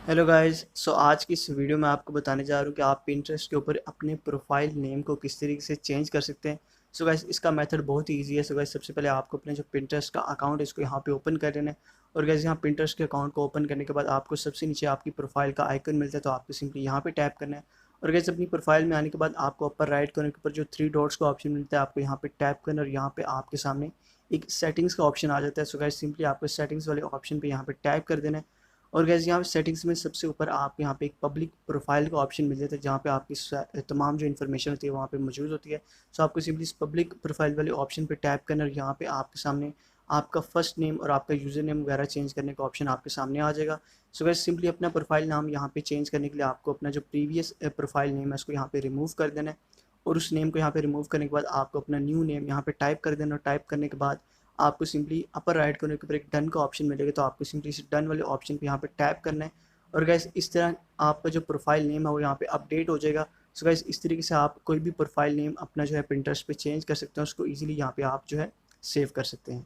Hello guys. आज की इस वीडियो में आपको बताने जा रहा हूँ कि आप पिंटरेस्ट के ऊपर अपने प्रोफाइल नेम को किस तरीके से चेंज कर सकते हैं। गाइस इसका मेथड बहुत ही ईजी है। गाइस सबसे पहले आपको अपने जो पिंटरेस्ट का अकाउंट है इसको यहाँ पे ओपन कर लेना है। और गाइस यहाँ पिंटरेस्ट के अकाउंट को ओपन करने के बाद आपको सबसे नीचे आपकी प्रोफाइल का आइकन मिलता है, तो आपको सिंपली यहाँ पे टैप करना है। और गाइस अपनी प्रोफाइल में आने के बाद आपको ऊपर राइट कॉर्नर के ऊपर जो थ्री डॉट्स का ऑप्शन मिलता है आपको यहाँ पे टैप करना, और यहाँ पे आपके सामने एक सेटिंग्स का ऑप्शन आ जाता है। गाइस सिंपली आपको सेटिंग्स वाले ऑप्शन पे यहाँ पे टैप कर देना है। और गैस यहाँ पे सेटिंग्स में सबसे ऊपर आप यहाँ पे एक पब्लिक प्रोफाइल का ऑप्शन मिल जाता है, जहाँ पे आपकी तमाम जो इन्फॉर्मेशन होती है वहाँ पे मौजूद होती है। आपको सिंपली इस पब्लिक प्रोफाइल वाले ऑप्शन पे टैप करना, और यहाँ पे आपके सामने आपका फर्स्ट नेम और आपका यूज़र नेम वगैरह चेंज करने का ऑप्शन आपके सामने आ जाएगा। गैस सिंपली अपना प्रोफाइल नाम यहाँ पे चेंज करने के लिए आपको अपना जो प्रीवियस प्रोफाइल नेम है उसको यहाँ पे रिमूव कर देना है। और उस नेम को यहाँ पे रिमूव करने के बाद आपको अपना न्यू नेम यहाँ पे टाइप कर देना, और टाइप करने के बाद आपको सिंपली अपर राइट कॉर्नर के ऊपर एक डन का ऑप्शन मिलेगा, तो आपको सिंपली इस डन वाले ऑप्शन पे यहाँ पे टैप करना है। और गैस इस तरह आपका जो प्रोफाइल नेम है वो यहाँ पे अपडेट हो जाएगा। गैस इस तरीके से आप कोई भी प्रोफाइल नेम अपना जो है पिंटरेस्ट पे चेंज कर सकते हैं, उसको ईजिली यहाँ पे आप जो है सेव कर सकते हैं।